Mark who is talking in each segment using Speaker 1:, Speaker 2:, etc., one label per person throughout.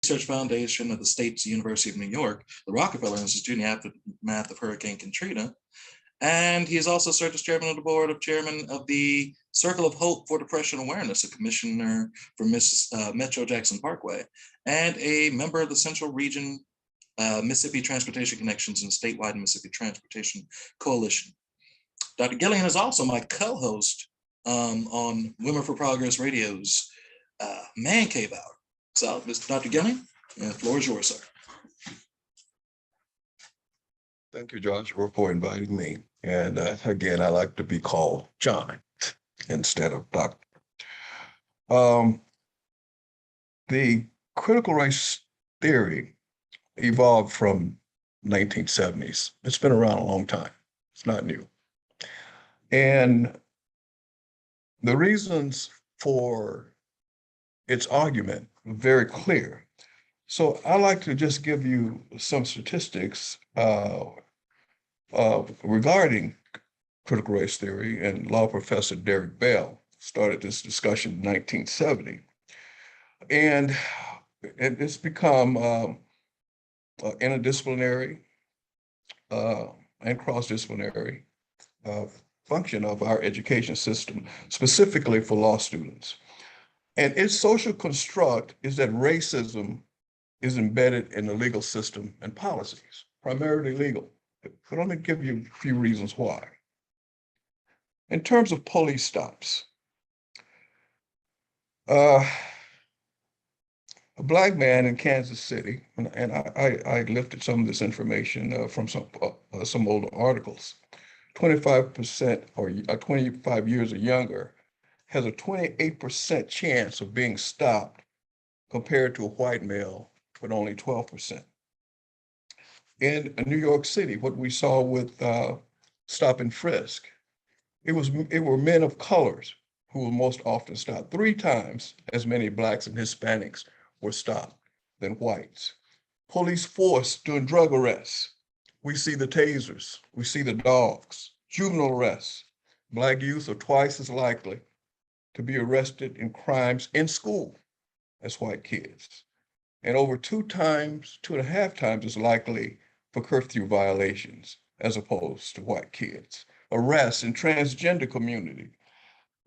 Speaker 1: Research Foundation of the State's University of New York, the Rockefeller Institute in the aftermath of Hurricane Katrina. And he is also served as chairman of the board of chairman of the Circle of Hope for Depression Awareness, a commissioner for Metro Jackson Parkway, and a member of the Central Region Mississippi Transportation Connections and statewide Mississippi Transportation Coalition. Dr. Gilleylen is also my co-host on Women for Progress Radio's Man Cave Hour. So, Mr. Dr. Gilleylen, the floor is yours, sir.
Speaker 2: Thank you, Joshua, for inviting me. And again, I like to be called John instead of Doctor. The critical race theory evolved from 1970s. It's been around a long time. It's not new. And the reasons for its argument are very clear. So I like to just give you some statistics regarding critical race theory, and law professor Derek Bell started this discussion in 1970. And it's become interdisciplinary and cross-disciplinary function of our education system, specifically for law students. And its social construct is that racism is embedded in the legal system and policies, primarily legal. But let me give you a few reasons why. In terms of police stops, a Black man in Kansas City, and I lifted some of this information from some older articles, 25% or 25 years or younger has a 28% chance of being stopped compared to a white male with only 12%. In New York City, what we saw with stop and frisk, it were men of colors who were most often stopped. 3 times as many Blacks and Hispanics were stopped than whites. Police force during drug arrests, we see the tasers, we see the dogs. Juvenile arrests, Black youth are twice as likely to be arrested in crimes in school as white kids, and over 2.5 times as likely for curfew violations as opposed to white kids. Arrests in transgender community.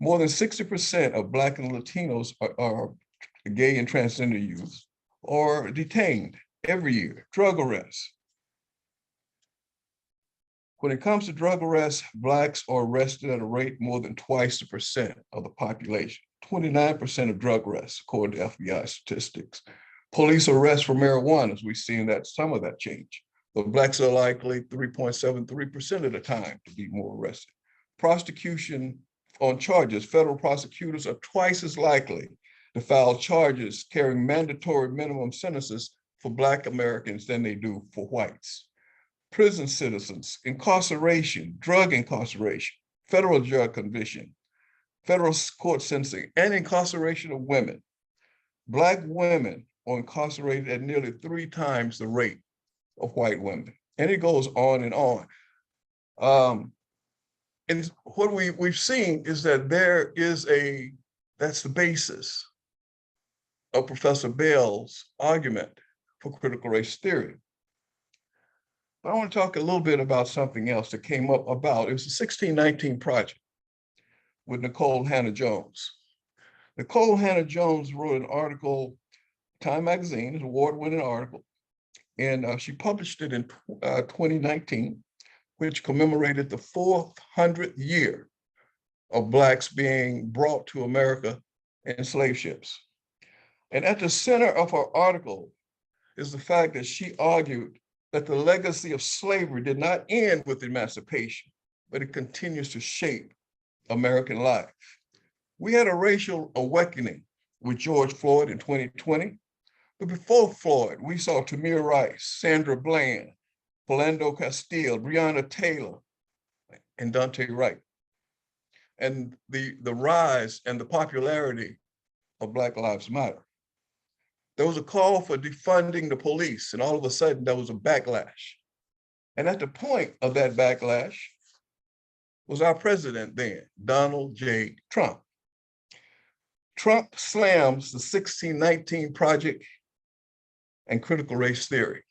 Speaker 2: More than 60% of Black and Latinos are gay and transgender youth are detained every year. Drug arrests. When it comes to drug arrests, Blacks are arrested at a rate more than twice the percent of the population. 29% of drug arrests, according to FBI statistics. Police arrests for marijuana, as we've seen that some of that change. But Blacks are likely 3.73% of the time to be more arrested. Prosecution on charges, federal prosecutors are twice as likely to file charges carrying mandatory minimum sentences for Black Americans than they do for whites. Prison citizens, incarceration, drug incarceration, federal drug conviction, federal court sentencing, and incarceration of women. Black women are incarcerated at nearly 3 times the rate of white women. And it goes on and on. And what we've seen is that that's the basis of Professor Bell's argument for critical race theory. But I want to talk a little bit about something else that came up about, it was the 1619 Project with Nicole Hannah-Jones. Nicole Hannah-Jones wrote an article, Time Magazine, an award-winning article, and she published it in 2019, which commemorated the 400th year of Blacks being brought to America in slave ships. And at the center of her article is the fact that she argued that the legacy of slavery did not end with emancipation, but it continues to shape American life. We had a racial awakening with George Floyd in 2020, but before Floyd, we saw Tamir Rice, Sandra Bland, Philando Castile, Breonna Taylor, and Dante Wright. And the rise and the popularity of Black Lives Matter. There was a call for defunding the police, and all of a sudden there was a backlash. And at the point of that backlash was our president then, Donald J. Trump. Trump slams the 1619 Project and critical race theory.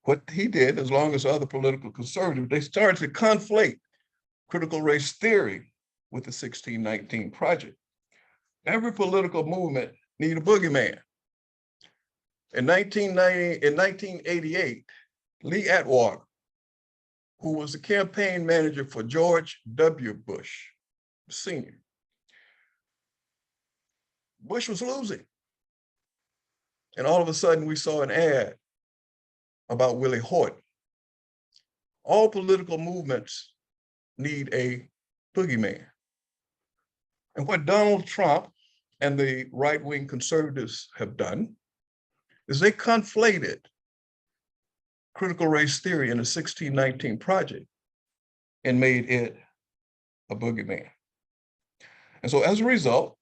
Speaker 2: What he did, as long as other political conservatives, they started to conflate critical race theory with the 1619 Project. Every political movement needs a boogeyman. In 1988, Lee Atwater, who was the campaign manager for George W. Bush Sr., Bush was losing. And all of a sudden we saw an ad about Willie Horton. All political movements need a boogeyman. And what Donald Trump and the right-wing conservatives have done is they conflated critical race theory in the 1619 Project and made it a boogeyman. And so as a result,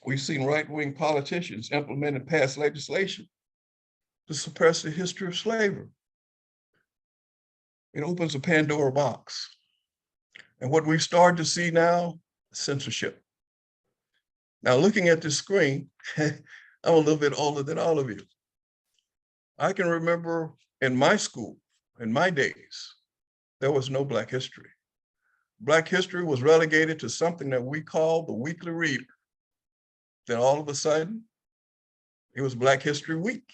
Speaker 2: we've seen right-wing politicians implement and pass legislation to suppress the history of slavery. It opens a Pandora box. And what we've started to see now, censorship. Now, looking at the screen, I'm a little bit older than all of you. I can remember in my school, in my days, there was no Black history. Black history was relegated to something that we call the weekly reader. Then all of a sudden, it was Black History Week.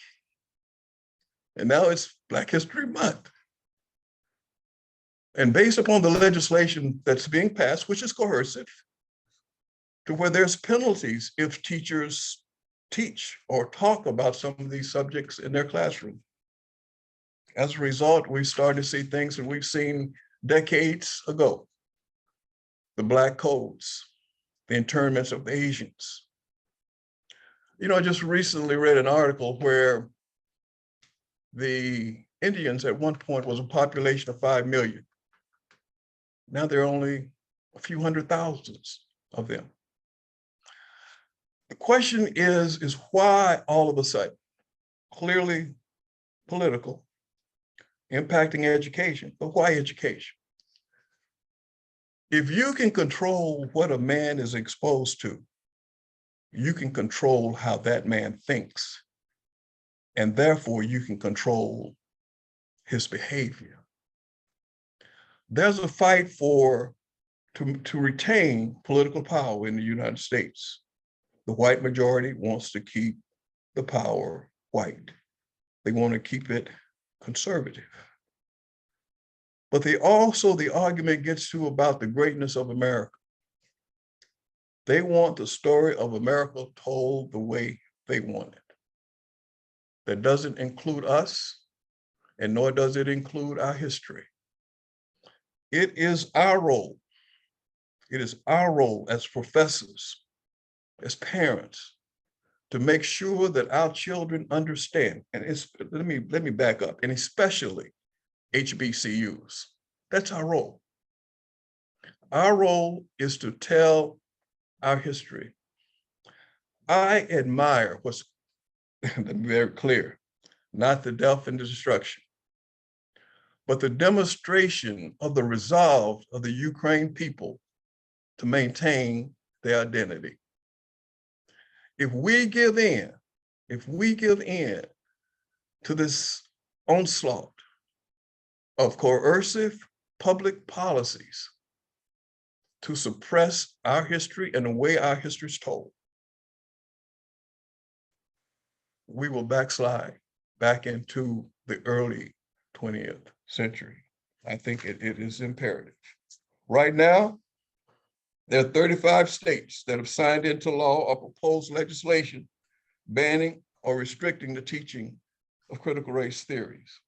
Speaker 2: And now it's Black History Month. And based upon the legislation that's being passed, which is coercive, to where there's penalties if teachers teach or talk about some of these subjects in their classroom. As a result, we started to see things that we've seen decades ago. The Black codes, the internments of Asians. You know, I just recently read an article where the Indians at one point was a population of 5 million. Now there are only a few hundred thousands of them. The question is why all of a sudden, clearly political, impacting education, but why education? If you can control what a man is exposed to, you can control how that man thinks, and therefore you can control his behavior. There's a fight to retain political power in the United States. The white majority wants to keep the power white. They want to keep it conservative. But the argument gets to about the greatness of America. They want the story of America told the way they want it. That doesn't include us, and nor does it include our history. It is our role. It is our role as professors, as parents, to make sure that our children understand, and let me back up, and especially HBCUs. That's our role. Our role is to tell our history. I admire what's very clear, not the death and the destruction, but the demonstration of the resolve of the Ukraine people to maintain their identity. If we give in to this onslaught of coercive public policies to suppress our history and the way our history is told, we will backslide back into the early 20th century. I think it is imperative. Right now, there are 35 states that have signed into law or proposed legislation banning or restricting the teaching of critical race theories.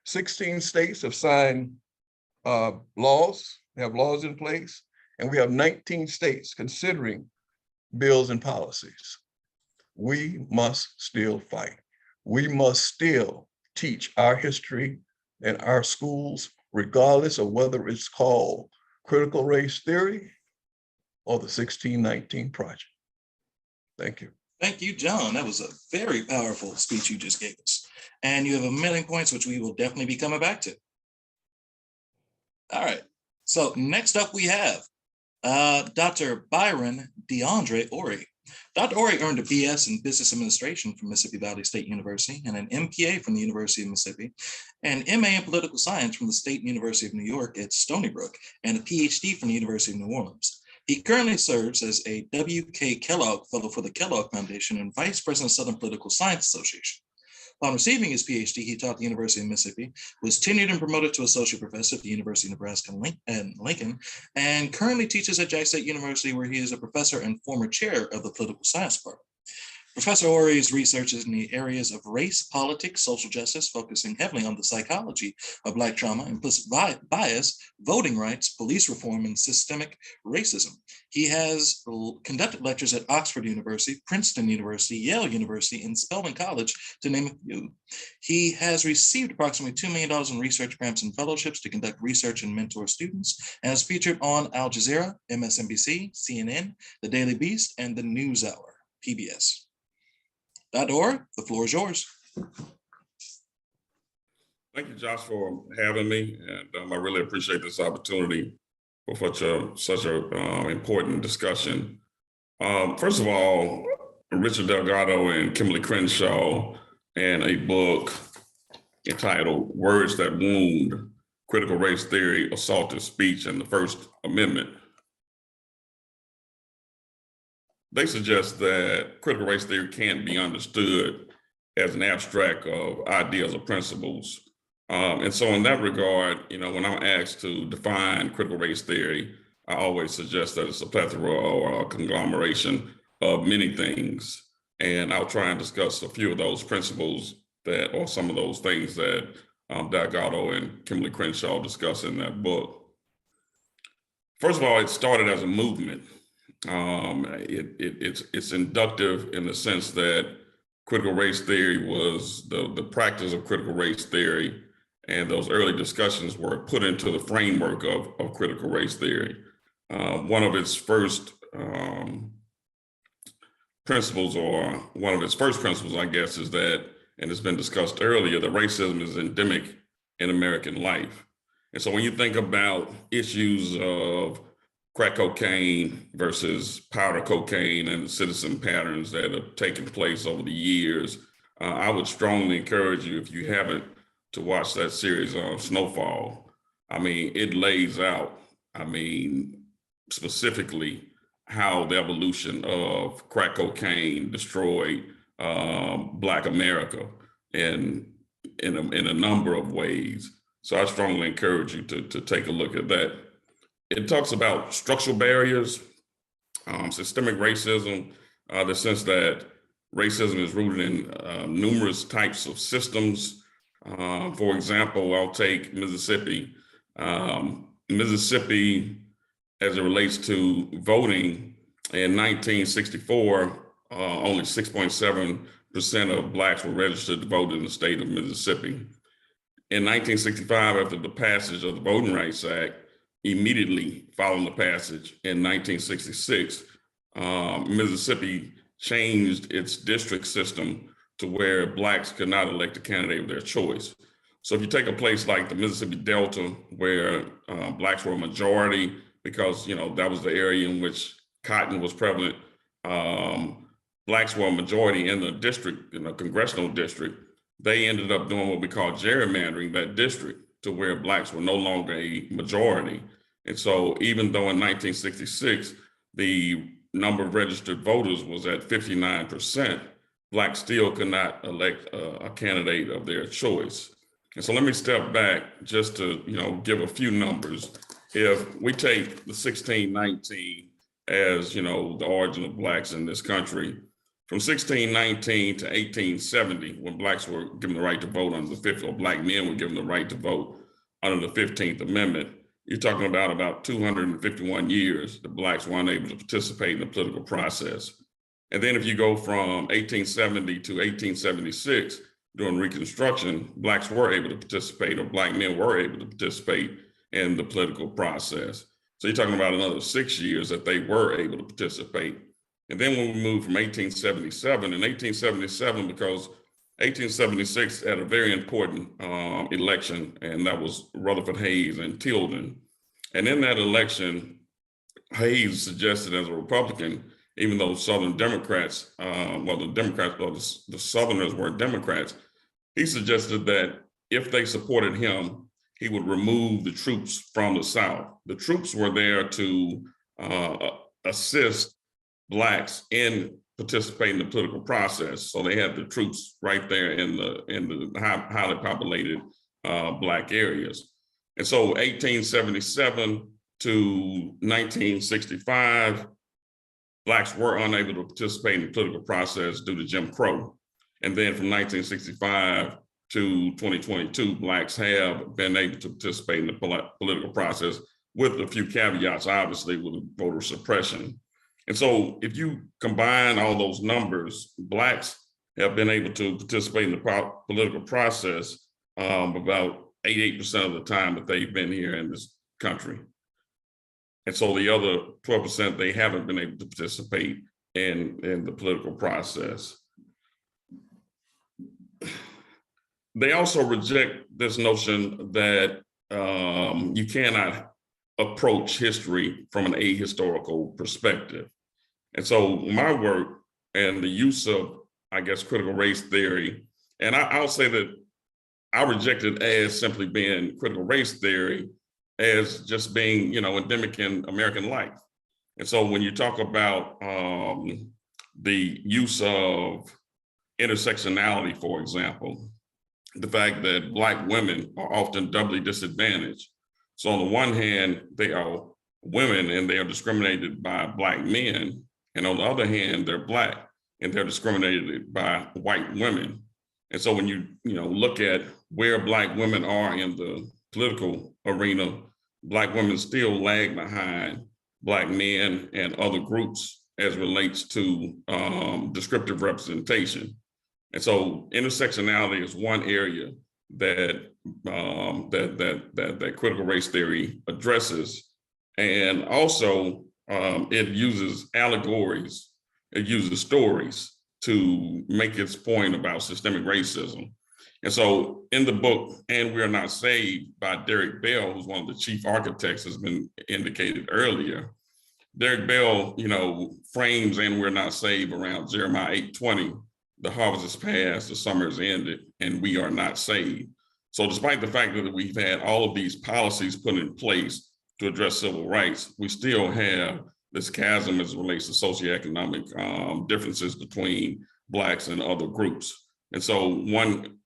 Speaker 2: 16 states have signed laws, they have laws in place, and we have 19 states considering bills and policies. We must still fight. We must still teach our history in our schools, regardless of whether it's called critical race theory or the 1619 Project. Thank you.
Speaker 1: Thank you, John. That was a very powerful speech you just gave us. And you have a million points, which we will definitely be coming back to. All right. So next up we have Dr. Byron DeAndre Orey. Dr. Orey earned a BS in Business Administration from Mississippi Valley State University and an MPA from the University of Mississippi, an MA in Political Science from the State University of New York at Stony Brook, and a PhD from the University of New Orleans. He currently serves as a W.K. Kellogg Fellow for the Kellogg Foundation and Vice President of Southern Political Science Association. Upon receiving his PhD, he taught at the University of Mississippi, was tenured and promoted to associate professor at the University of Nebraska and Lincoln, and currently teaches at Jack State University, where he is a professor and former chair of the political science department. Professor Orey's research is in the areas of race, politics, social justice, focusing heavily on the psychology of Black trauma, implicit bias, voting rights, police reform, and systemic racism. He has conducted lectures at Oxford University, Princeton University, Yale University, and Spelman College, to name a few. He has received approximately $2 million in research grants and fellowships to conduct research and mentor students, and is featured on Al Jazeera, MSNBC, CNN, The Daily Beast, and The NewsHour, PBS. Dr. Orey, the floor is yours.
Speaker 3: Thank you, Josh, for having me, and I really appreciate this opportunity for such a important discussion. First of all, Richard Delgado and Kimberly Crenshaw, and a book entitled "Words That Wound: Critical Race Theory, Assaultive Speech, and the First Amendment." They suggest that critical race theory can't be understood as an abstract of ideas or principles. And so in that regard, when I'm asked to define critical race theory, I always suggest that it's a plethora or a conglomeration of many things. And I'll try and discuss a few of those principles or some of those things that Delgado and Kimberly Crenshaw discuss in that book. First of all, it started as a movement. It's inductive in the sense that critical race theory was the practice of critical race theory, and those early discussions were put into the framework of critical race theory. One of its first principles, or one of its first principles, I guess, is that, and it's been discussed earlier, that racism is endemic in American life. And so when you think about issues of crack cocaine versus powder cocaine and the citizen patterns that have taken place over the years, I would strongly encourage you, if you haven't, to watch that series on Snowfall. It lays out, specifically how the evolution of crack cocaine destroyed Black America in a number of ways. So I strongly encourage you to take a look at that. It talks about structural barriers, systemic racism, the sense that racism is rooted in numerous types of systems. For example, I'll take Mississippi. Mississippi, as it relates to voting, in 1964, only 6.7% of Blacks were registered to vote in the state of Mississippi. In 1965, after the passage of the Voting Rights Act, immediately following the passage in 1966, Mississippi changed its district system to where Blacks could not elect a candidate of their choice. So if you take a place like the Mississippi Delta, where Blacks were a majority because that was the area in which cotton was prevalent, Blacks were a majority in the district, in the congressional district. They ended up doing what we call gerrymandering that district to where Blacks were no longer a majority. And so even though in 1966, the number of registered voters was at 59%, Blacks still could not elect a candidate of their choice. And so let me step back just to give a few numbers. If we take the 1619 as the origin of Blacks in this country, from 1619 to 1870, when Blacks were given the right to vote under the 15th, or Black men were given the right to vote under the 15th Amendment, you're talking about 251 years that Blacks were unable to participate in the political process. And then if you go from 1870 to 1876, during Reconstruction, Blacks were able to participate, or Black men were able to participate in the political process. So you're talking about another 6 years that they were able to participate. And then when we moved from 1877, because 1876 had a very important election, and that was Rutherford Hayes and Tilden. And in that election, Hayes suggested as a Republican even though Southern Democrats, the Southerners were Democrats, he suggested that if they supported him, he would remove the troops from the South. The troops were there to assist Blacks in participating in the political process. So they had the troops right there in the highly populated Black areas. And so 1877 to 1965, Blacks were unable to participate in the political process due to Jim Crow. And then from 1965 to 2022, Blacks have been able to participate in the political process with a few caveats, obviously, with voter suppression. And so if you combine all those numbers, Blacks have been able to participate in the political process about 88% of the time that they've been here in this country. And so the other 12%, they haven't been able to participate in the political process. They also reject this notion that you cannot approach history from an ahistorical perspective. And so my work and the use of, I guess, critical race theory, and I'll say that I reject it as simply being critical race theory, as just being, endemic in American life. And so when you talk about the use of intersectionality, for example, the fact that Black women are often doubly disadvantaged. So on the one hand, they are women and they are discriminated by Black men. And on the other hand, they're Black and they're discriminated by white women. And so when you look at where Black women are in the political arena, Black women still lag behind Black men and other groups as relates to descriptive representation. And so intersectionality is one area that that critical race theory addresses. And also it uses allegories, it uses stories to make its point about systemic racism. And so in the book, And We're Not Saved by Derek Bell, who's one of the chief architects, has been indicated earlier. Derek Bell, frames And We're Not Saved around Jeremiah 8:20. The harvest is past, the summer is ended, and we are not saved. So despite the fact that we've had all of these policies put in place to address civil rights, we still have this chasm as it relates to socioeconomic differences between Blacks and other groups. And so one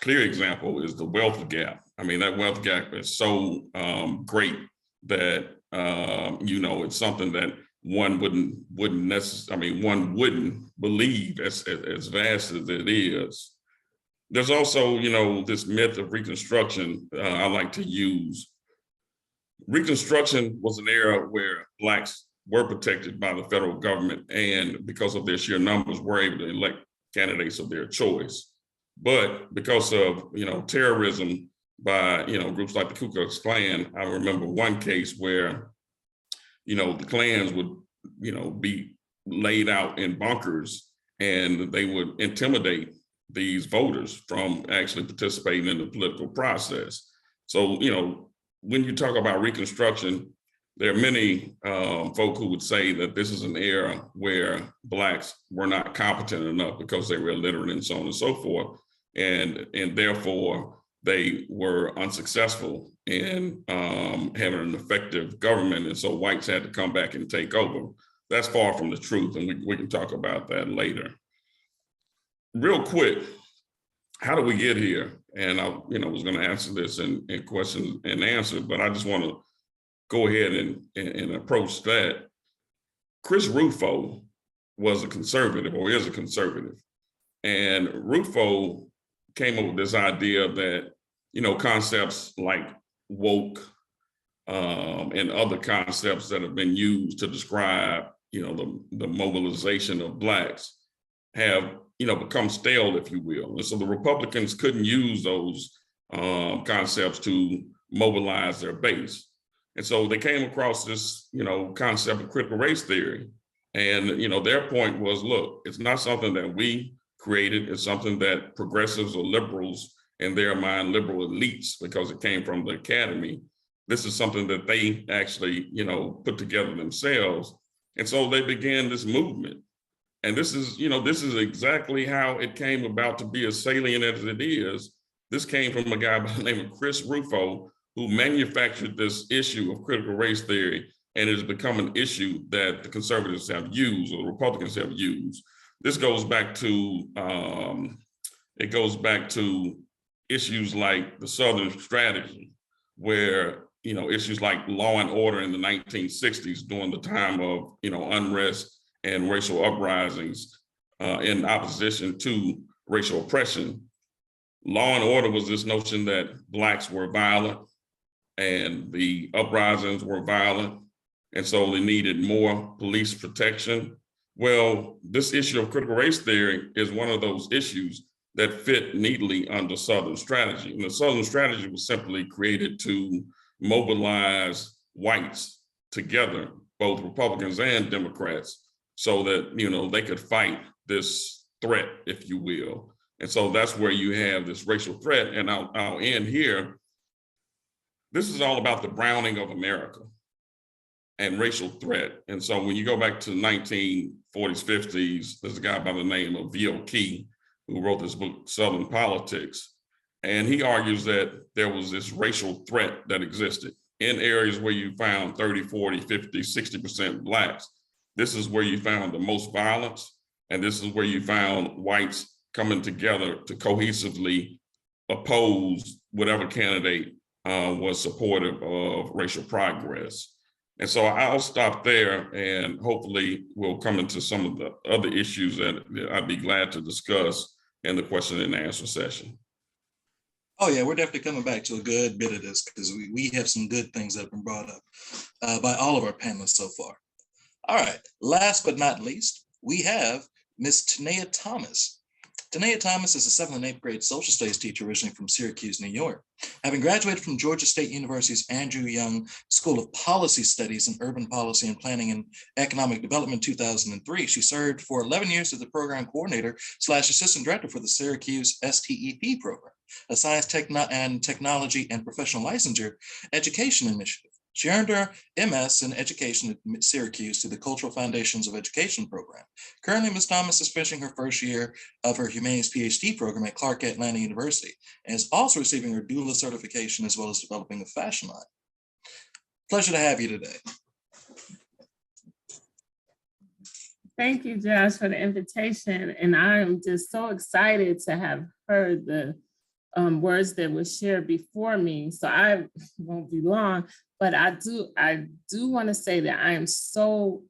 Speaker 3: clear example is the wealth gap. I mean, that wealth gap is so great that, it's something that one wouldn't necessarily, one wouldn't believe as vast as it is. There's also, this myth of Reconstruction I like to use. Reconstruction was an era where Blacks were protected by the federal government and because of their sheer numbers were able to elect candidates of their choice. But because of, terrorism by, groups like the Ku Klux Klan, I remember one case where, the Klans would, be laid out in bunkers and they would intimidate these voters from actually participating in the political process. So, when you talk about Reconstruction, there are many folk who would say that this is an era where Blacks were not competent enough because they were illiterate and so on and so forth. And therefore, they were unsuccessful in having an effective government. And so whites had to come back and take over. That's far from the truth. And we can talk about that later. Real quick, how do we get here? And I was going to answer this in questions and answers, but I just want to go ahead and approach that. Chris Rufo was a conservative, or is a conservative. And Rufo came up with this idea that, concepts like woke and other concepts that have been used to describe, the mobilization of Blacks have, become stale, if you will. And so the Republicans couldn't use those concepts to mobilize their base. And so they came across this, concept of critical race theory. And, their point was, look, it's not something that we created. It's something that progressives or liberals, in their mind, liberal elites, because it came from the academy. This is something that they actually, put together themselves. And so they began this movement. And this is, this is exactly how it came about to be as salient as it is. This came from a guy by the name of Chris Rufo, who manufactured this issue of critical race theory, and it has become an issue that the conservatives have used or the Republicans have used. This goes back to, issues like the Southern strategy, where, issues like law and order in the 1960s during the time of, unrest and racial uprisings in opposition to racial oppression. Law and order was this notion that Blacks were violent and the uprisings were violent, and so they needed more police protection. Well, this issue of critical race theory is one of those issues that fit neatly under Southern strategy. And the Southern strategy was simply created to mobilize whites together, both Republicans and Democrats, so that, they could fight this threat, if you will. And so that's where you have this racial threat. And I'll end here. This is all about the browning of America and racial threat. And so when you go back to the 1940s, 50s, there's a guy by the name of V.O. Key who wrote this book, Southern Politics. And he argues that there was this racial threat that existed in areas where you found 30, 40, 50, 60% Blacks. This is where you found the most violence. And this is where you found whites coming together to cohesively oppose whatever candidate was supportive of racial progress. And so I'll stop there, and hopefully we'll come into some of the other issues that I'd be glad to discuss in the question and answer session.
Speaker 1: Oh yeah, we're definitely coming back to a good bit of this because we have some good things that have been brought up by all of our panelists so far. All right, last but not least, we have Miss Tanaya Thomas. Tanaya Thomas is a 7th and 8th grade social studies teacher originally from Syracuse, New York. Having graduated from Georgia State University's Andrew Young School of Policy Studies in Urban Policy and Planning and Economic Development 2003, she served for 11 years as the program coordinator / assistant director for the Syracuse STEP program, a science, technology, and professional licensure education initiative. She earned her MS in Education at Syracuse through the Cultural Foundations of Education program. Currently, Ms. Thomas is finishing her first year of her Humanities PhD program at Clark Atlanta University and is also receiving her doula certification as well as developing a fashion line. Pleasure to have you today.
Speaker 4: Thank you, Josh, for the invitation. And I am just so excited to have heard the words that were shared before me. So I won't be long, but I do want to say that I am so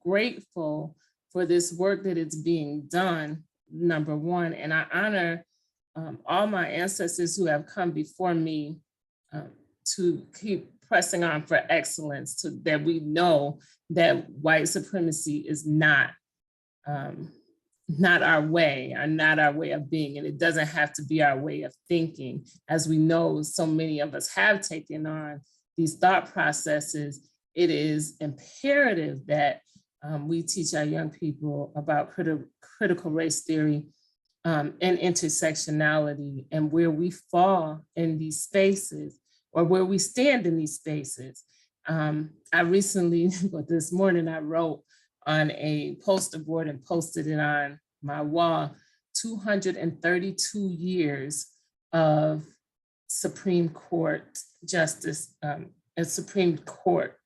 Speaker 4: grateful for this work that is being done, number one, and I honor all my ancestors who have come before me to keep pressing on for excellence, so that we know that white supremacy is not our way, or not our way of being, and it doesn't have to be our way of thinking. As we know, so many of us have taken on these thought processes. It is imperative that we teach our young people about critical race theory and intersectionality, and where we fall in these spaces, or where we stand in these spaces. I recently, but this morning, I wrote on a poster board and posted it on my wall, 232 years of Supreme Court justice and Supreme Court,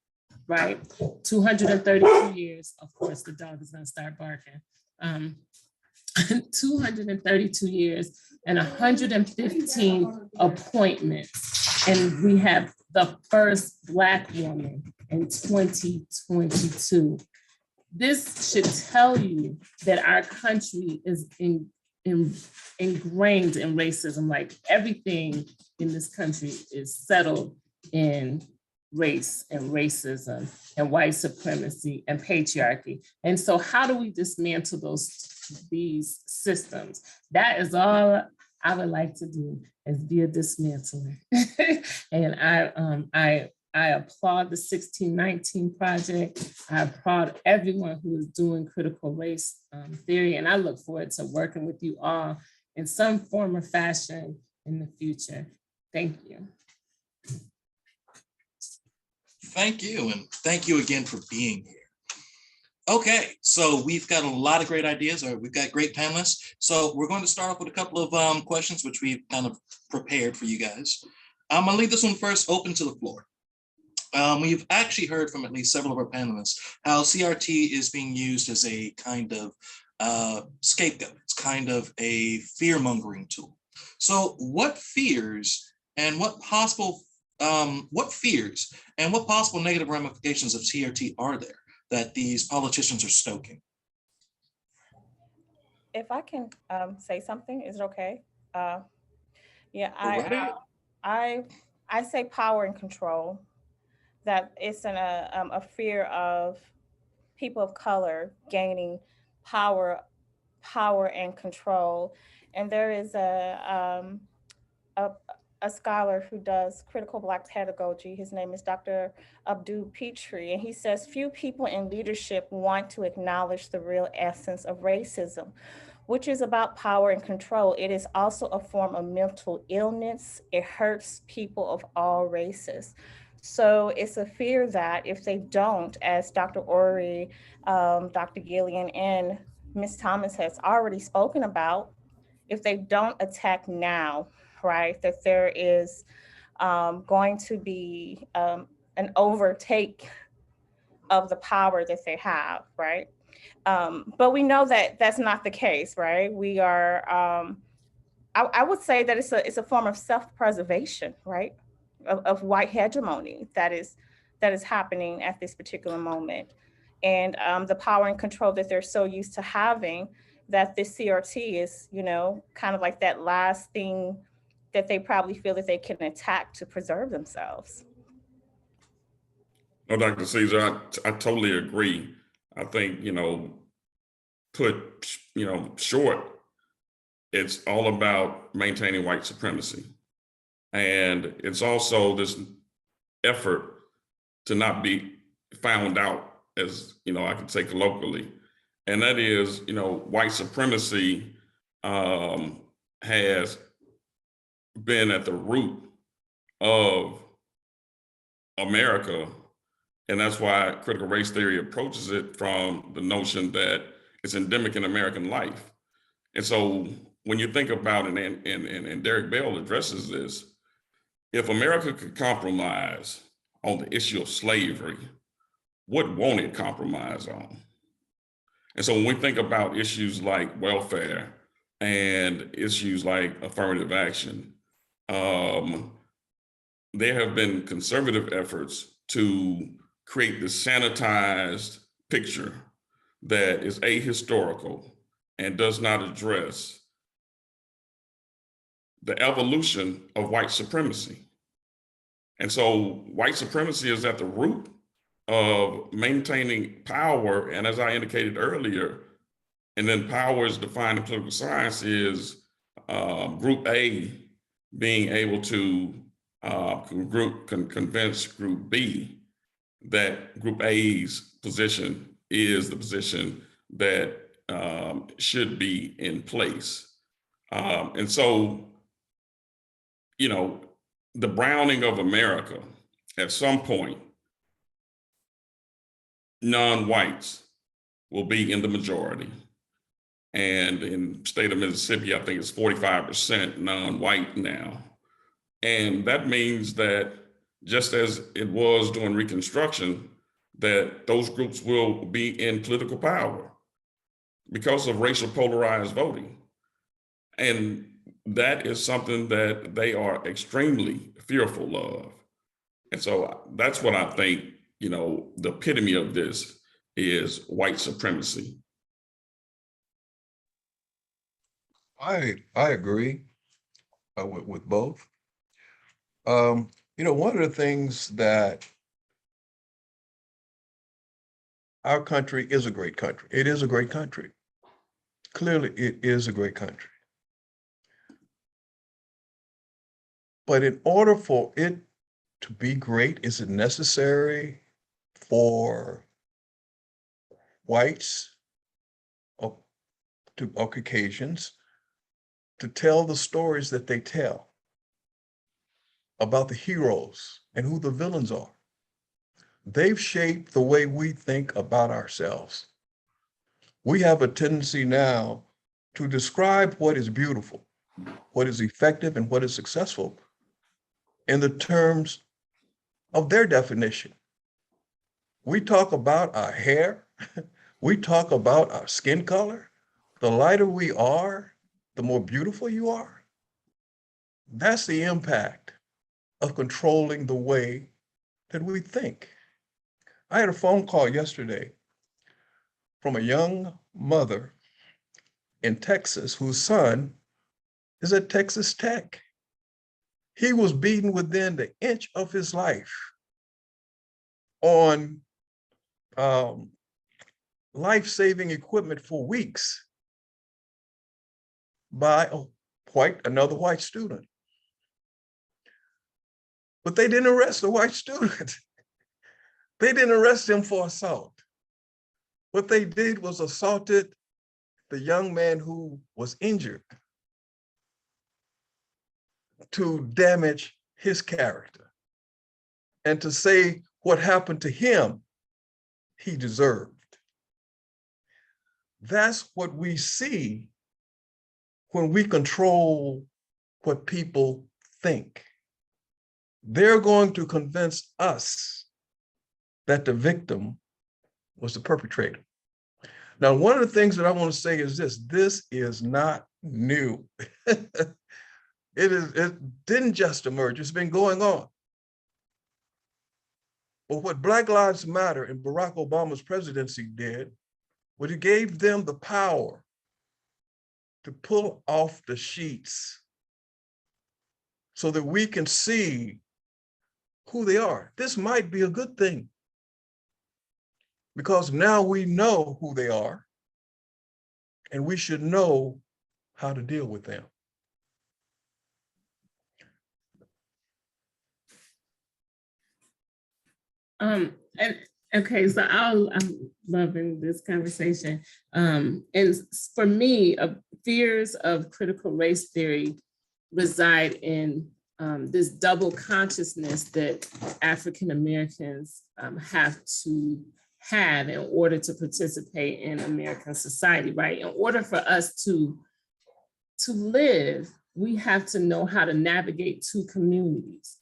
Speaker 4: right? 232 years, of course, the dog is gonna start barking. 232 years and 115 appointments. And we have the first Black woman in 2022. This should tell you that our country is ingrained in racism. Like, everything in this country is settled in race and racism and white supremacy and patriarchy. And so how do we dismantle these systems? That is all I would like to do, is be a dismantler. And I applaud the 1619 Project. I applaud everyone who is doing critical race theory, and I look forward to working with you all in some form or fashion in the future. Thank you.
Speaker 1: Thank you, and thank you again for being here. Okay, so we've got a lot of great ideas, or we've got great panelists. So we're going to start off with a couple of questions, which we've kind of prepared for you guys. I'm gonna leave this one first open to the floor. We've actually heard from at least several of our panelists how CRT is being used as a kind of scapegoat. It's kind of a fear-mongering tool. So what fears and what possible negative ramifications of CRT are there that these politicians are stoking?
Speaker 5: If I can say something, is it okay? Yeah,
Speaker 1: Alrighty.
Speaker 5: I say power and control. That it's a fear of people of color gaining power, power and control. And there is a, a scholar who does critical Black pedagogy. His name is Dr. Abdul Petrie, and he says few people in leadership want to acknowledge the real essence of racism, which is about power and control. It is also a form of mental illness. It hurts people of all races. So it's a fear that if they don't, as Dr. Orey, Dr. Gilleylen, and Ms. Thomas has already spoken about, if they don't attack now, right, that there is going to be an overtake of the power that they have, right? But we know that that's not the case, right? We are, I would say that it's a form of self-preservation, right? Of white hegemony that is happening at this particular moment. And the power and control that they're so used to having, that this CRT is, kind of like that last thing that they probably feel that they can attack to preserve themselves.
Speaker 3: No, Dr. Caesar, I totally agree. I think, put, short, it's all about maintaining white supremacy. And it's also this effort to not be found out, as, I could say colloquially. And that is, white supremacy has been at the root of America. And that's why critical race theory approaches it from the notion that it's endemic in American life. And so when you think about it, and Derek Bell addresses this, if America could compromise on the issue of slavery, what won't it compromise on? And so when we think about issues like welfare and issues like affirmative action, there have been conservative efforts to create this sanitized picture that is ahistorical and does not address the evolution of white supremacy. And so white supremacy is at the root of maintaining power. And as I indicated earlier, and then power is defined in political science is group A being able to convince group B that group A's position is the position that should be in place. And so, the browning of America, at some point, non-whites will be in the majority. And in the state of Mississippi, I think it's 45% non-white now. And that means that just as it was during Reconstruction, that those groups will be in political power because of racial polarized voting. And that is something that they are extremely fearful of. And so that's what I think, the epitome of this is white supremacy.
Speaker 2: I agree with both. One of the things that our country is a great country. It is a great country. Clearly, it is a great country. But in order for it to be great, is it necessary for whites or Caucasians to tell the stories that they tell about the heroes and who the villains are? They've shaped the way we think about ourselves. we have a tendency now to describe what is beautiful, what is effective, and what is successful in the terms of their definition. We talk about our hair, we talk about our skin color. The lighter we are, the more beautiful you are. That's the impact of controlling the way that we think. I had a phone call yesterday from a young mother in Texas whose son is at Texas Tech. He was beaten within the inch of his life on life-saving equipment for weeks by another white student. But they didn't arrest the white student. They didn't arrest him for assault. What they did was assaulted the young man who was injured to damage his character and to say what happened to him, he deserved. That's what we see when we control what people think. They're going to convince us that the victim was the perpetrator. Now, one of the things that I want to say is this is not new. It didn't just emerge, it's been going on. But what Black Lives Matter and Barack Obama's presidency did was it gave them the power to pull off the sheets so that we can see who they are. This might be a good thing because now we know who they are and we should know how to deal with them.
Speaker 4: And okay, so I'm loving this conversation. And for me, fears of critical race theory reside in this double consciousness that African Americans have to have in order to participate in American society, right? In order for us to live, we have to know how to navigate two communities.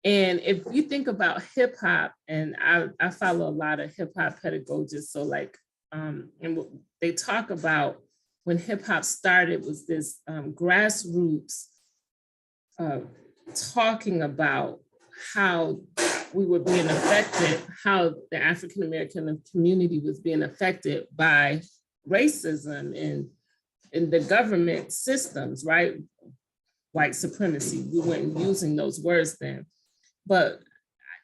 Speaker 4: And if you think about hip hop, and I follow a lot of hip hop pedagogists, so like, and they talk about when hip hop started was this grassroots talking about how we were being affected, how the African American community was being affected by racism and the government systems, right? White supremacy. We weren't using those words then. But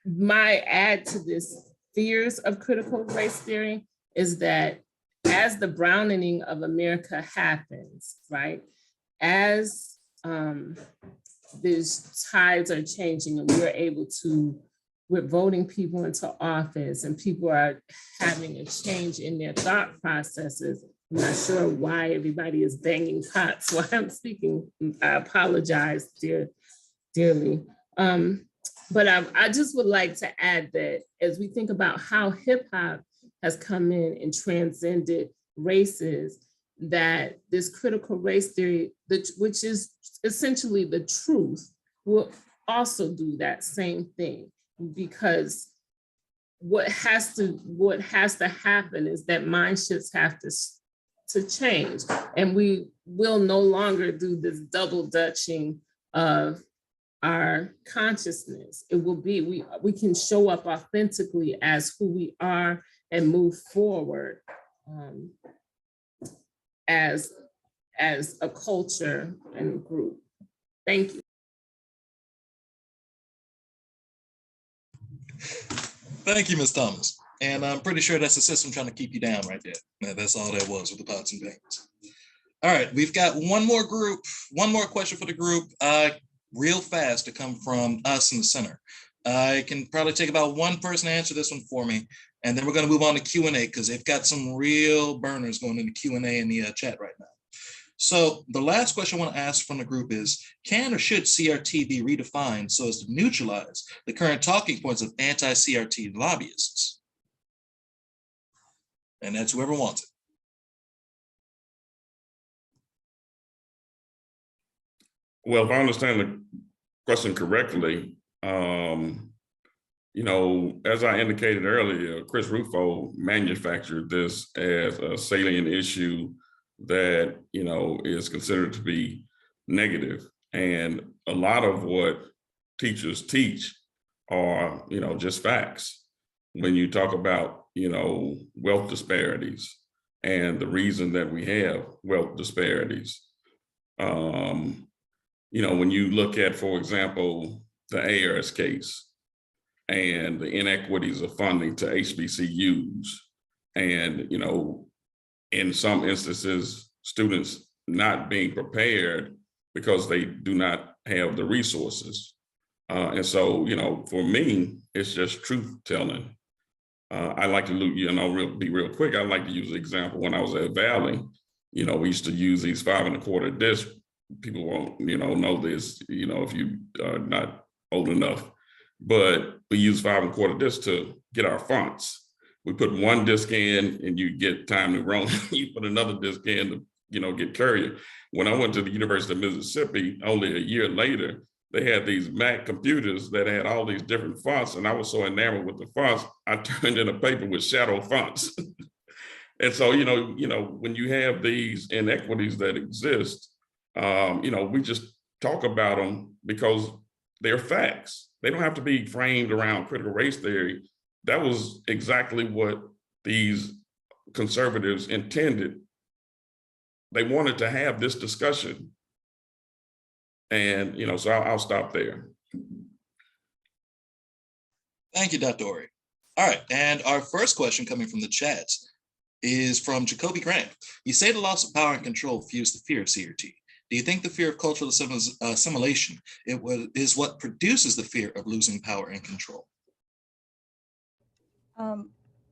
Speaker 4: my add to this fears of critical race theory is that as the browning of America happens, right? As these tides are changing and we're voting people into office and people are having a change in their thought processes. I'm not sure why everybody is banging pots while I'm speaking. I apologize dearly. But I just would like to add that as we think about how hip hop has come in and transcended races, that this critical race theory, which is essentially the truth, will also do that same thing. Because what has to happen is that mind shifts have to change, and we will no longer do this double dutching of our consciousness. It will be, we can show up authentically as who we are and move forward as a culture and group. Thank you.
Speaker 1: Thank you, Ms. Thomas. And I'm pretty sure that's the system trying to keep you down right there. That's all that was with the pots and pans. All right, we've got one more question for the group, real fast, to come from us in the center. I can probably take about one person to answer this one for me, and then we're going to move on to Q&A because they've got some real burners going into Q&A in the chat right now. So the last question I want to ask from the group is, can or should CRT be redefined so as to neutralize the current talking points of anti-CRT lobbyists? And that's whoever wants it.
Speaker 3: Well, if I understand the question correctly, you know, as I indicated earlier, Chris Rufo manufactured this as a salient issue that, you know, is considered to be negative. And a lot of what teachers teach are, you know, just facts. When you talk about, you know, wealth disparities and the reason that we have wealth disparities. You know, when you look at, for example, the Ayers case and the inequities of funding to HBCUs, and, you know, in some instances, students not being prepared because they do not have the resources. And so, you know, for me, it's just truth telling. I like to, you know, be real quick. I like to use the example when I was at Valley. You know, we used to use these 5 1/4 discs. People won't, you know this, you know, if you are not old enough, but we use 5 1/4 discs to get our fonts. We put one disc in and you get Time New Roman. You put another disc in to, you know, get Courier. When I went to the University of Mississippi, only a year later, they had these Mac computers that had all these different fonts, and I was so enamored with the fonts, I turned in a paper with shadow fonts. And so, you know, when you have these inequities that exist, you know, we just talk about them because they're facts. They don't have to be framed around critical race theory. That was exactly what these conservatives intended. They wanted to have this discussion. And, you know, so I'll stop there.
Speaker 1: Thank you, Dr. Orey. All right, and our first question coming from the chats is from Jacoby Grant. You say the loss of power and control fuels the fear of CRT. Do you think the fear of cultural assimilation is what produces the fear of losing power and control?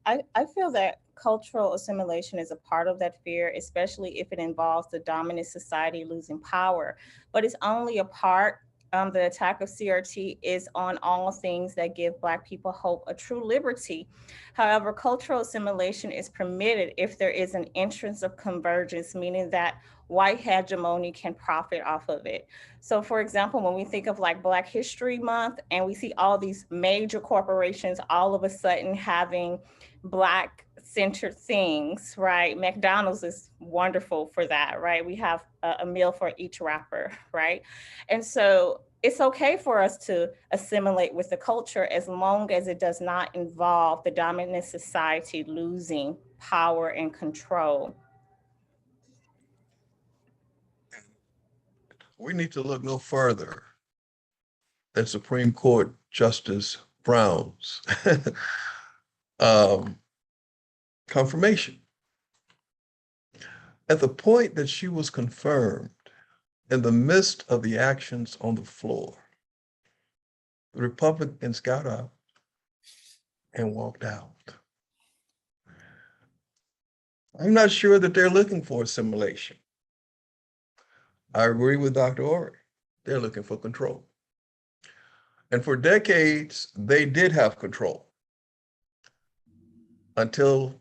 Speaker 5: I feel that cultural assimilation is a part of that fear, especially if it involves the dominant society losing power. But it's only a part. The attack of CRT is on all things that give Black people hope, a true liberty. However, cultural assimilation is permitted if there is an entrance of convergence, meaning that white hegemony can profit off of it. So for example, when we think of like Black History Month and we see all these major corporations all of a sudden having Black centered things, right? McDonald's is wonderful for that, right? We have a meal for each wrapper, right? And so it's okay for us to assimilate with the culture as long as it does not involve the dominant society losing power and control.
Speaker 2: We need to look no further than Supreme Court Justice Brown's confirmation. At the point that she was confirmed, in the midst of the actions on the floor, the Republicans got up and walked out. I'm not sure that they're looking for assimilation. I agree with Dr. Orey. They're looking for control. And for decades, they did have control until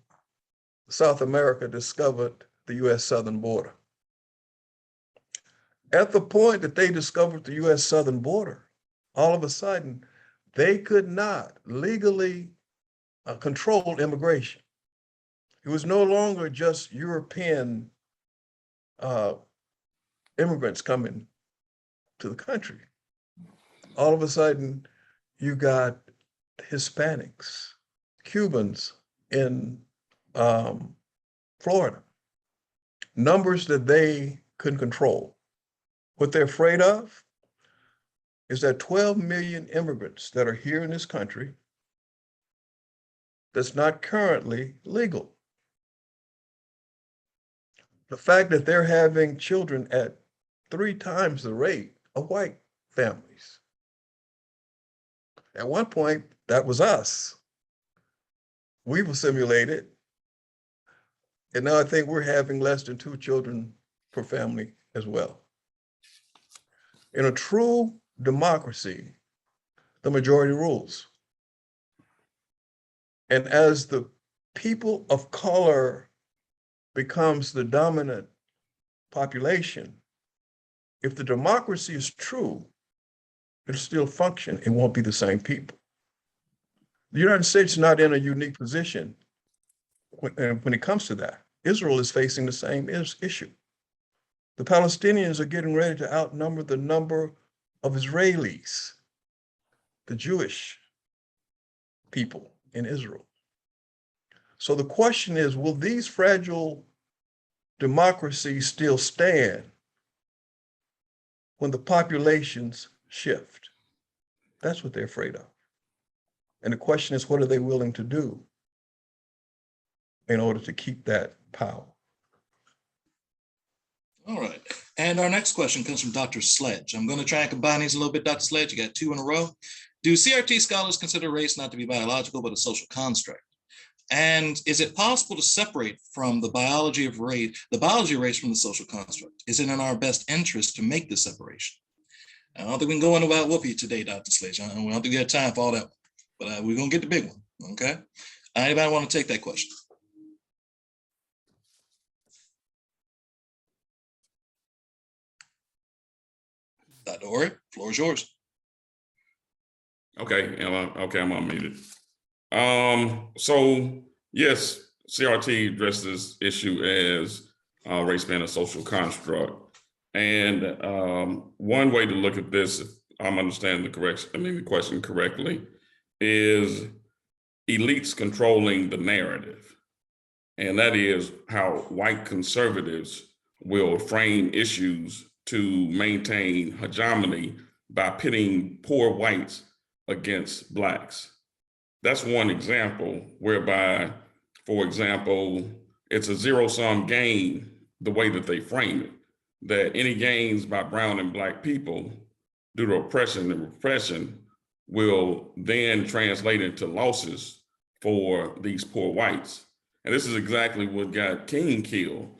Speaker 2: South America discovered the US southern border. At the point that they discovered the US southern border, all of a sudden, they could not legally control immigration. It was no longer just European immigrants coming to the country. All of a sudden, you got Hispanics, Cubans in Florida, numbers that they couldn't control. What they're afraid of is that 12 million immigrants that are here in this country that's not currently legal. The fact that they're having children at 3 times the rate of white families. At one point, that was us. We've assimilated. And now I think we're having less than 2 children per family as well. In a true democracy, the majority rules. And as the people of color becomes the dominant population, if the democracy is true, it'll still function. It won't be the same people. The United States is not in a unique position when it comes to that. Israel is facing the same issue. The Palestinians are getting ready to outnumber the number of Israelis, the Jewish people in Israel. So the question is, will these fragile democracies still stand when the populations shift? That's what they're afraid of. And the question is, what are they willing to do in order to keep that power?
Speaker 1: All right. And our next question comes from Dr. Sledge. I'm going to try and combine these a little bit, Dr. Sledge. You got two in a row. Do CRT scholars consider race not to be biological, but a social construct? And is it possible to separate from the biology of race from the social construct? Is it in our best interest to make this separation? I don't think we can go into about Whoopi today, Dr. Sledge. I don't think we have time for all that, but we're going to get the big one, okay? Anybody want to take that question? Dr. Orey, floor is yours.
Speaker 3: Okay, I'm unmuted. So yes, CRT addresses this issue as race being a social construct. And one way to look at this, if I'm understanding the question correctly, is elites controlling the narrative. And that is how white conservatives will frame issues to maintain hegemony by pitting poor whites against blacks. That's one example whereby, for example, it's a zero-sum game the way that they frame it, that any gains by brown and black people due to oppression and repression will then translate into losses for these poor whites. And this is exactly what got King killed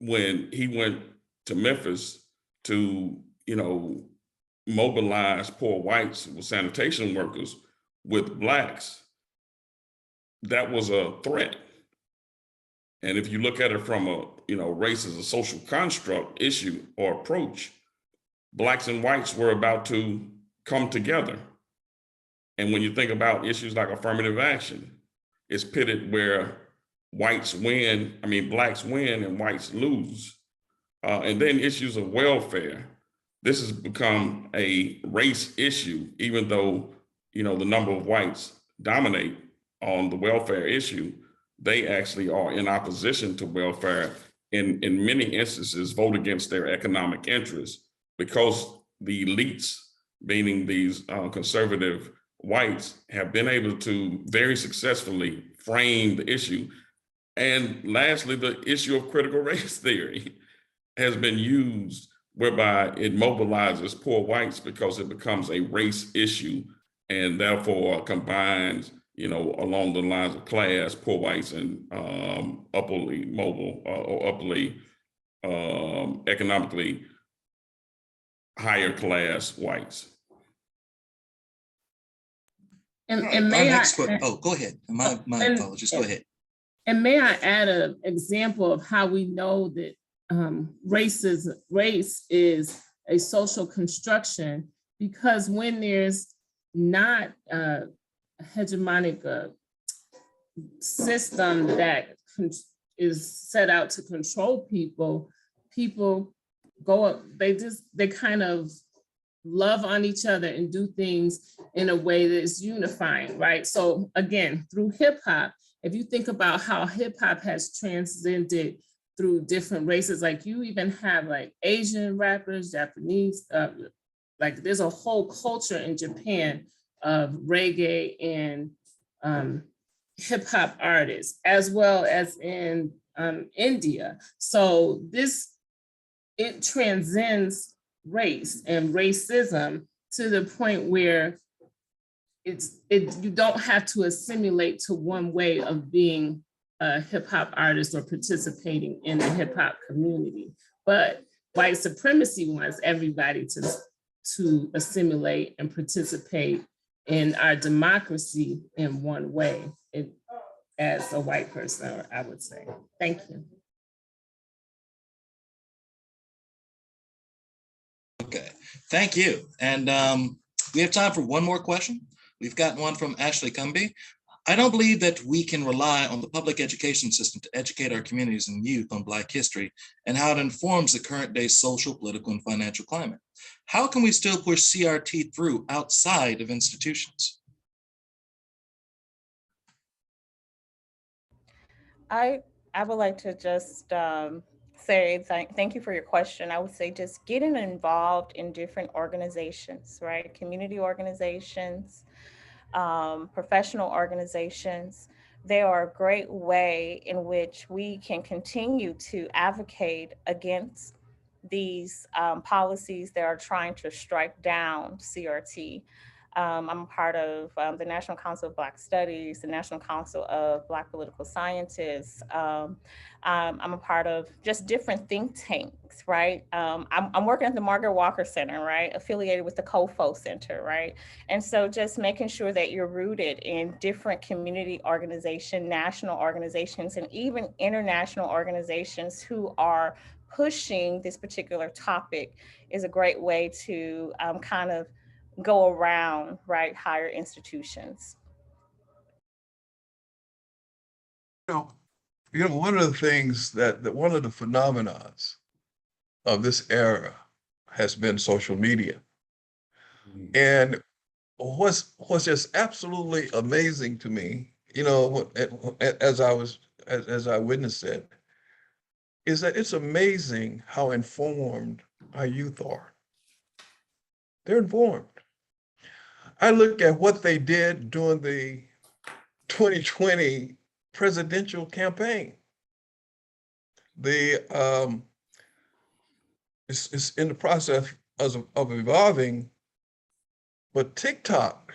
Speaker 3: when he went to Memphis to, mobilize poor whites with sanitation workers with blacks. That was a threat. And if you look at it from a, race as a social construct issue or approach, blacks and whites were about to come together. And when you think about issues like affirmative action, it's pitted where blacks win and whites lose. And then issues of welfare. This has become a race issue, even though, the number of whites dominate on the welfare issue. They actually are in opposition to welfare in many instances, vote against their economic interests because the elites, meaning these conservative whites, have been able to very successfully frame the issue. And lastly, the issue of critical race theory has been used whereby it mobilizes poor whites because it becomes a race issue and therefore combines, along the lines of class, poor whites and upperly mobile or upperly economically higher class whites.
Speaker 4: And
Speaker 1: go ahead. My apologies. Go ahead.
Speaker 4: And may I add an example of how we know that race is a social construction, because when there's not a hegemonic system that is set out to control people go up, they kind of love on each other and do things in a way that is unifying, right? So again, through hip hop, if you think about how hip hop has transcended through different races, like you even have like Asian rappers, Japanese, like there's a whole culture in Japan of reggae and hip hop artists, as well as in India. So it transcends race and racism to the point where you don't have to assimilate to one way of being a hip hop artist or participating in the hip hop community. But white supremacy wants everybody to assimilate and participate in our democracy in one way, as a white person, I would say. Thank you.
Speaker 1: Thank you. And we have time for one more question. We've gotten one from Ashley Cumby. I don't believe that we can rely on the public education system to educate our communities and youth on Black history and how it informs the current day social, political, and financial climate. How can we still push CRT through outside of institutions?
Speaker 5: I would like to just say thank you for your question. I would say just getting involved in different organizations, right? Community organizations, professional organizations. They are a great way in which we can continue to advocate against these policies that are trying to strike down CRT. I'm a part of the National Council of Black Studies, the National Council of Black Political Scientists. I'm a part of just different think tanks, right? I'm working at the Margaret Walker Center, right? Affiliated with the COFO Center, right? And so just making sure that you're rooted in different community organizations, national organizations, and even international organizations who are pushing this particular topic is a great way to kind of go around, right, higher institutions.
Speaker 2: One of the things that one of the phenomena of this era has been social media. And what's just absolutely amazing to me, as I witnessed it, is that it's amazing how informed our youth are. They're informed. I look at what they did during the 2020 presidential campaign. It's in the process of evolving, but TikTok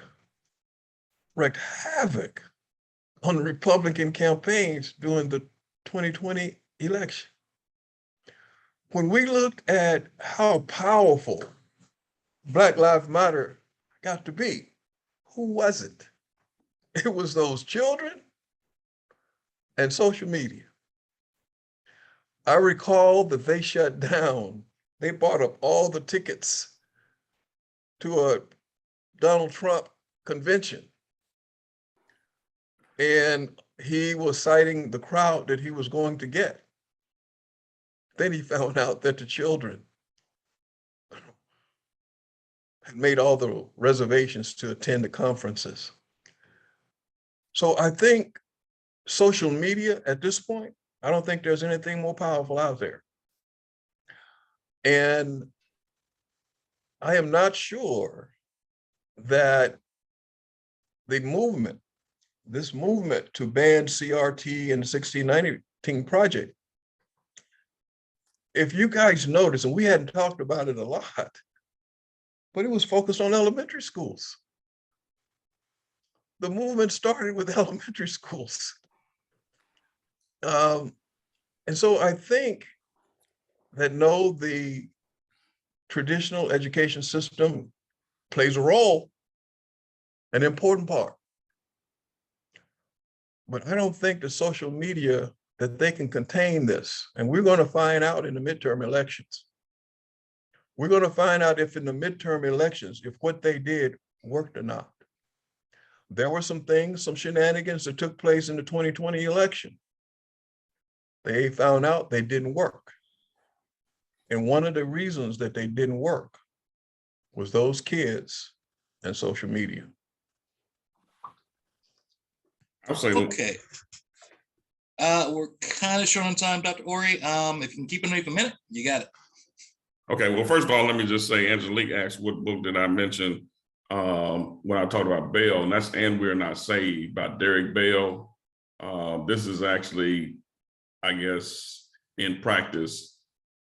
Speaker 2: wreaked havoc on the Republican campaigns during the 2020 election. When we looked at how powerful Black Lives Matter got to be, who was it? It was those children and social media. I recall that they shut down, they bought up all the tickets to a Donald Trump convention. And he was citing the crowd that he was going to get. Then he found out that the children had made all the reservations to attend the conferences. So I think social media at this point, I don't think there's anything more powerful out there. And I am not sure that this movement to ban CRT and the 1619 Project, if you guys notice, and we hadn't talked about it a lot, but it was focused on elementary schools. The movement started with elementary schools. And so I think that the traditional education system plays a role, an important part. But I don't think the social media, that they can contain this. And we're going to find out in the midterm elections. We're going to find out if in the midterm elections, if what they did worked or not. There were some things, some shenanigans that took place in the 2020 election. They found out they didn't work. And one of the reasons that they didn't work was those kids and social media.
Speaker 3: I'll say,
Speaker 1: Okay. We're kind of short on time, Dr. Orey. If you can keep it underneath a minute, you got it.
Speaker 3: okay, well, first of all, let me just say, Angelique asked what book did I mention when I talked about Bell, and that's And We're Not Saved by Derek Bell. This is actually, I guess, in practice,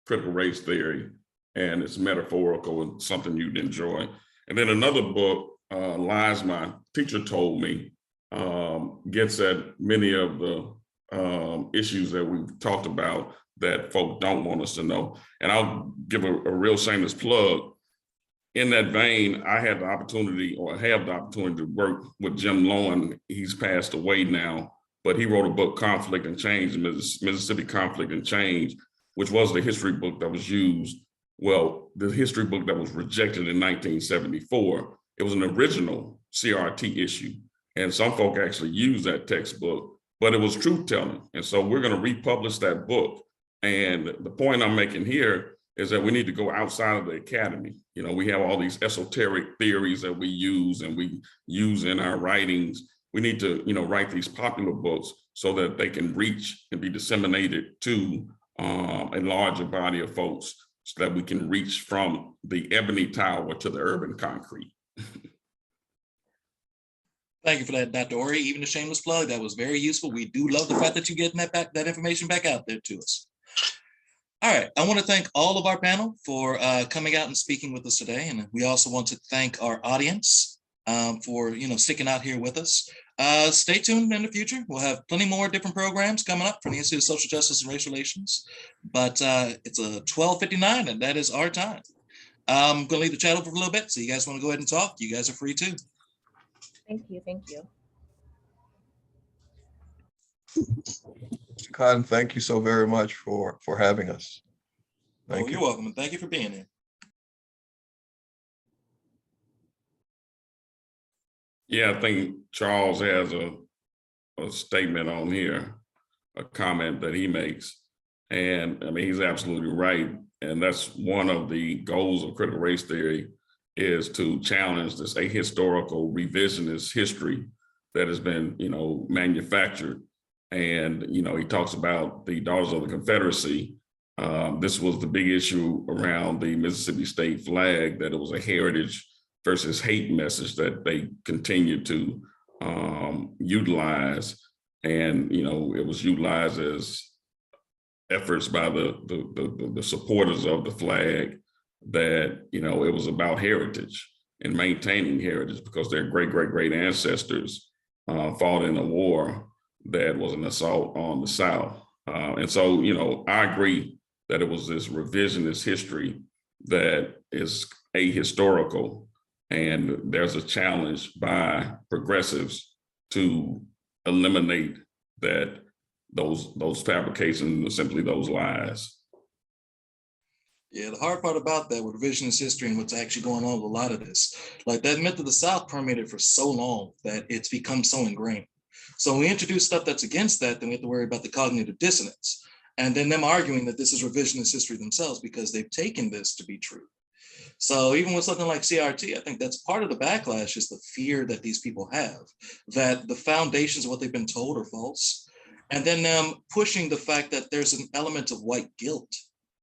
Speaker 3: critical race theory, and it's metaphorical and something you'd enjoy. And then another book, Lies My Teacher Told Me, gets at many of the issues that we've talked about that folk don't want us to know. And I'll give a real shameless plug. In that vein, I had the opportunity, or have the opportunity, to work with Jim Lowen. He's passed away now, but he wrote a book, Conflict and Change, Mississippi Conflict and Change, which was the history book that was used Well, the history book that was rejected in 1974, it was an original CRT issue. And some folk actually used that textbook, but it was truth telling. And so we're going to republish that book. And the point I'm making here is that we need to go outside of the academy. You know, we have all these esoteric theories that we use and we use in our writings. We need to, you know, write these popular books so that they can reach and be disseminated to a larger body of folks, so that we can reach from the ebony tower to the urban concrete.
Speaker 1: Thank you for that, Dr. Orey. Even a shameless plug, that was very useful. We do love the fact that you're getting that information back out there to us. All right, I want to thank all of our panel for coming out and speaking with us today. And we also want to thank our audience for, you know, sticking out here with us. Stay tuned in the future. We'll have plenty more different programs coming up from the Institute of Social Justice and Race Relations. But it's a 12:59 and that is our time. I'm going to leave the chat open for a little bit. So you guys want to go ahead and talk? You guys are free too.
Speaker 5: Thank you. Thank you.
Speaker 2: Mr. Cotton, thank you so very much for having us. Thank you.
Speaker 1: You're welcome, and thank you for being here.
Speaker 3: Yeah, I think Charles has a statement on here, a comment that he makes. And I mean, he's absolutely right. And that's one of the goals of critical race theory, is to challenge this ahistorical revisionist history that has been, you know, manufactured. And, you know, he talks about the Daughters of the Confederacy. This was the big issue around the Mississippi state flag, that it was a heritage versus hate message that they continued to utilize. And, you know, it was utilized as efforts by the supporters of the flag, that, you know, it was about heritage and maintaining heritage, because their great ancestors fought in a war that was an assault on the South. And so, you know, I agree that it was this revisionist history that is ahistorical, and there's a challenge by progressives to eliminate that, those fabrications, simply those lies.
Speaker 1: Yeah, the hard part about that with revisionist history and what's actually going on with a lot of this, like that myth of the South permeated for so long that it's become so ingrained. So when we introduce stuff that's against that, then we have to worry about the cognitive dissonance, and then them arguing that this is revisionist history themselves because they've taken this to be true. So even with something like CRT, I think that's part of the backlash, is the fear that these people have, that the foundations of what they've been told are false. And then them pushing the fact that there's an element of white guilt,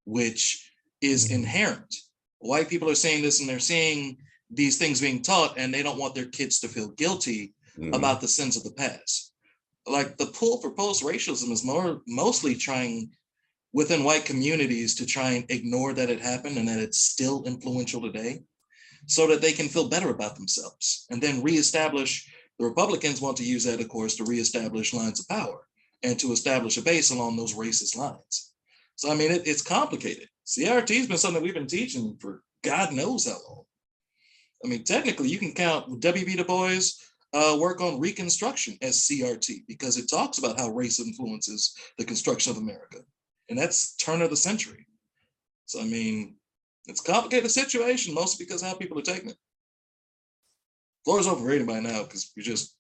Speaker 1: which is inherent. White people are saying this, and they're seeing these things being taught, and they don't want their kids to feel guilty about the sins of the past. Like the pull for post-racialism is mostly trying within white communities to try and ignore that it happened and that it's still influential today, so that they can feel better about themselves, and then reestablish. The Republicans want to use that, of course, to reestablish lines of power and to establish a base along those racist lines. So, I mean, it's complicated. CRT has been something we've been teaching for God knows how long. I mean, technically, you can count W.B. Du Bois' work on Reconstruction as CRT, because it talks about how race influences the construction of America. And that's turn of the century. So, I mean, it's a complicated situation, mostly because of how people are taking it. Floor is open for anybody now, because we're just,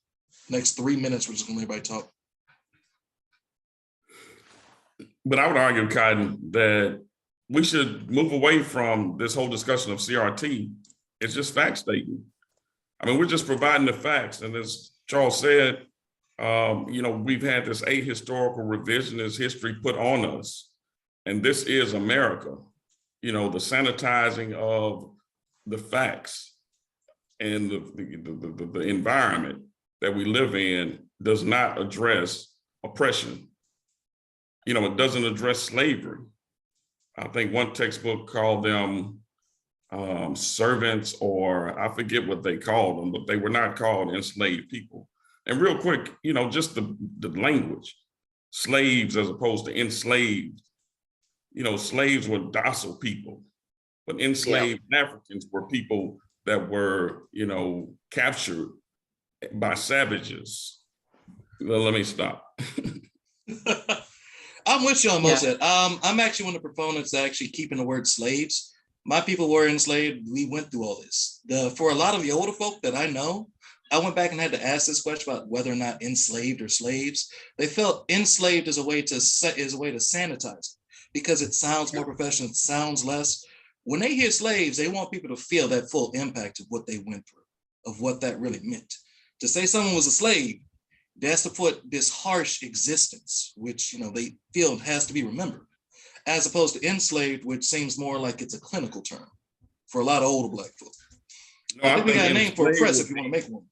Speaker 1: next 3 minutes, we're just gonna let everybody talk.
Speaker 3: But I would argue, Cotton, that we should move away from this whole discussion of CRT. It's just fact stating. I mean, we're just providing the facts. And as Charles said, you know, we've had this ahistorical revisionist history put on us. And this is America. You know, the sanitizing of the facts and the environment that we live in does not address oppression. You know, it doesn't address slavery. I think one textbook called them servants, or I forget what they called them, but they were not called enslaved people. And real quick, you know, just the language, slaves as opposed to enslaved. You know, slaves were docile people, but enslaved Africans were people that were, you know, captured by savages. Well, let me stop.
Speaker 1: I'm with you on most of that. I'm actually one of the proponents of actually keeping the word slaves, my people were enslaved. We went through all this. For a lot of the older folk that I know, I went back and had to ask this question about whether or not enslaved or slaves. They felt enslaved as a way to sanitize it because it sounds more professional, it sounds less. When they hear slaves, they want people to feel that full impact of what they went through, of what that really meant. To say someone was a slave, that's to put this harsh existence, which they feel has to be remembered, as opposed to enslaved, which seems more like it's a clinical term for a lot of older Black folk.
Speaker 3: No,
Speaker 1: I think we got a name for
Speaker 3: enslaved
Speaker 1: oppress
Speaker 3: would
Speaker 1: if you want to make one.